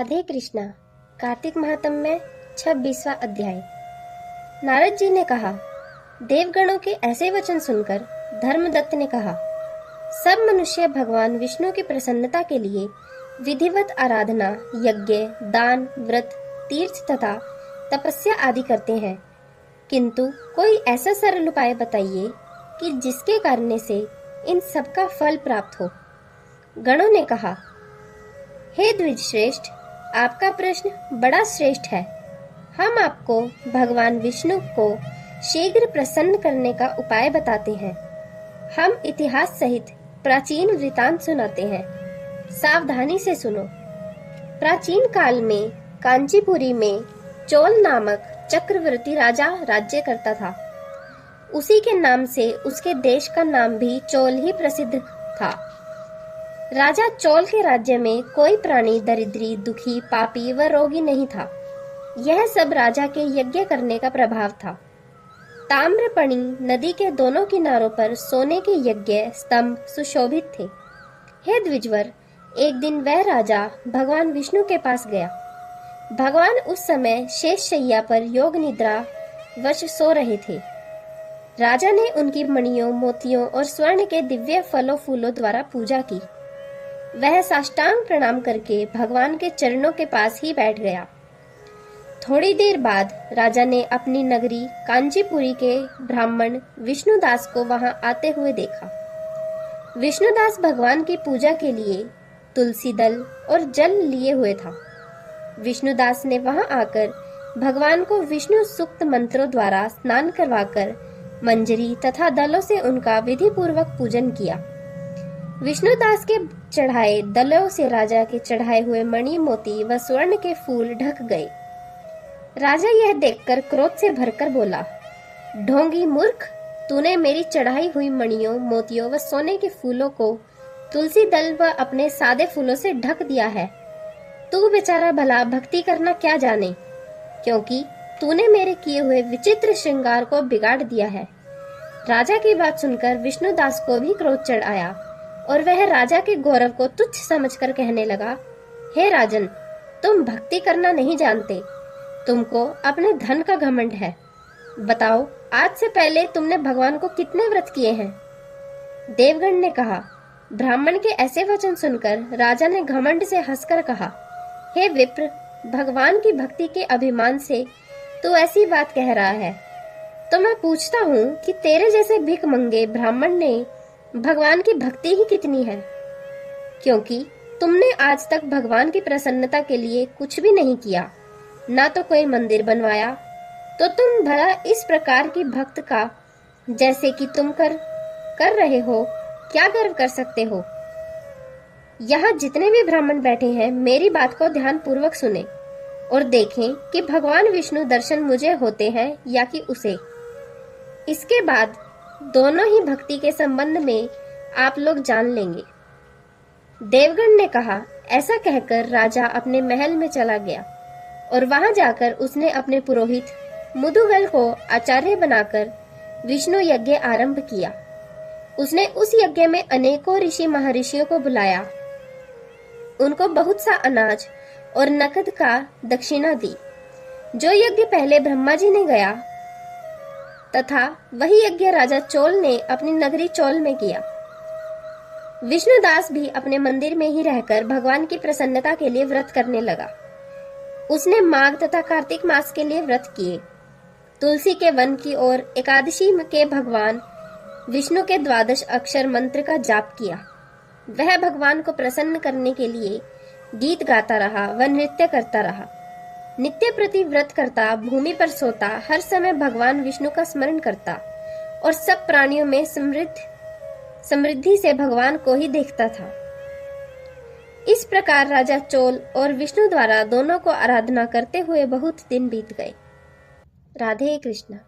राधे कृष्णा। कार्तिक महात्म में 26वां अध्याय। नारद जी ने कहा, देवगणों के ऐसे वचन सुनकर धर्मदत्त ने कहा, सब मनुष्य भगवान विष्णु की प्रसन्नता के लिए विधिवत आराधना, यज्ञ, दान, व्रत, तीर्थ तथा तपस्या आदि करते हैं, किंतु कोई ऐसा सरल उपाय बताइए कि जिसके करने से इन सब का फल प्राप्त हो। गणों ने कहा, हे द्विज श्रेष्ठ, आपका प्रश्न बड़ा श्रेष्ठ है। हम आपको भगवान विष्णु को शीघ्र प्रसन्न करने का उपाय बताते हैं। हम इतिहास सहित प्राचीन वृतांत सुनाते हैं, सावधानी से सुनो। प्राचीन काल में कांचीपुरी में चोल नामक चक्रवर्ती राजा राज्य करता था। उसी के नाम से उसके देश का नाम भी चोल ही प्रसिद्ध था। राजा चोल के राज्य में कोई प्राणी दरिद्री, दुखी, पापी व रोगी नहीं था। यह सब राजा के यज्ञ करने का प्रभाव था। ताम्रपणी नदी के दोनों किनारों पर सोने के यज्ञ स्तंभ सुशोभित थे। हे द्विजवर, एक दिन वह राजा भगवान विष्णु के पास गया। भगवान उस समय शेष शैया पर योग निद्रा वश सो रहे थे। राजा ने उनकी मणियों, मोतियों और स्वर्ण के दिव्य फलों फूलों द्वारा पूजा की। वह साष्टांग प्रणाम करके भगवान के चरणों के पास ही बैठ गया। थोड़ी देर बाद राजा ने अपनी नगरी कांचीपुरी के ब्राह्मण विष्णुदास को वहां आते हुए देखा। विष्णुदास भगवान की पूजा के लिए तुलसी दल और जल लिए हुए था। विष्णुदास ने वहां आकर भगवान को विष्णु सूक्त मंत्रों द्वारा स्नान करवाकर मंजरी तथा दलों से उनका विधि पूर्वक पूजन किया। विष्णुदास के चढ़ाए दलों से राजा के चढ़ाए हुए मणि, मोती व स्वर्ण के फूल ढक गए। राजा यह देखकर क्रोध से भरकर बोला, ढोंगी मूर्ख, तूने मेरी चढ़ाई हुई मणियों, मोतियों व सोने के फूलों को तुलसी दल व अपने सादे फूलों से ढक दिया है। तू बेचारा भला भक्ति करना क्या जाने, क्योंकि तूने मेरे किए हुए विचित्र श्रृंगार को बिगाड़ दिया है। राजा की बात सुनकर विष्णुदास को भी क्रोध चढ़ आया और वह राजा के गौरव को तुच्छ समझकर कहने लगा, हे राजन, तुम भक्ति करना नहीं जानते, तुमको अपने धन का घमंड है। बताओ, आज से पहले तुमने भगवान को कितने व्रत किए हैं? देवगण ने कहा। ब्राह्मण के ऐसे वचन सुनकर राजा ने घमंड से हंसकर कहा, हे विप्र, भगवान की भक्ति के अभिमान से तू ऐसी बात कह रहा है, तो मैं पूछता हूँ कि तेरे जैसे भिख मंगे ब्राह्मण ने भगवान की भक्ति ही कितनी है? क्योंकि तुमने आज तक भगवान की प्रसन्नता के लिए कुछ भी नहीं किया, ना तो कोई मंदिर बनवाया, तो तुम भला इस प्रकार की भक्त का जैसे कि तुम कर रहे हो क्या गर्व कर सकते हो? यहाँ जितने भी ब्राह्मण बैठे हैं, मेरी बात को ध्यान पूर्वक सुने और देखें कि भगवान विष्णु दर्शन मुझे होते हैं या कि उसे। इसके बाद दोनों ही भक्ति के संबंध में आप लोग जान लेंगे। देवगण ने कहा। ऐसा कहकर राजा अपने महल में चला गया और वहां जाकर उसने अपने पुरोहित मुदुगल को आचार्य बनाकर विष्णु यज्ञ आरंभ किया। उसने उस यज्ञ में अनेकों ऋषि महर्षियों को बुलाया, उनको बहुत सा अनाज और नकद का दक्षिणा दी। जो यज्ञ पहले ब्रह्मा जी ने गया तथा वही यज्ञ राजा चोल ने अपनी नगरी चोल में किया। विष्णुदास भी अपने मंदिर में ही रहकर भगवान की प्रसन्नता के लिए व्रत करने लगा। उसने माघ तथा कार्तिक मास के लिए व्रत किए। तुलसी के वन की ओर एकादशी के भगवान विष्णु के 12 अक्षर मंत्र का जाप किया। वह भगवान को प्रसन्न करने के लिए गीत गाता रहा व नृत्य करता रहा। नित्य प्रति व्रत करता, भूमि पर सोता, हर समय भगवान विष्णु का स्मरण करता और सब प्राणियों में समृद्धि से भगवान को ही देखता था। इस प्रकार राजा चोल और विष्णु द्वारा दोनों को आराधना करते हुए बहुत दिन बीत गए। राधे कृष्णा।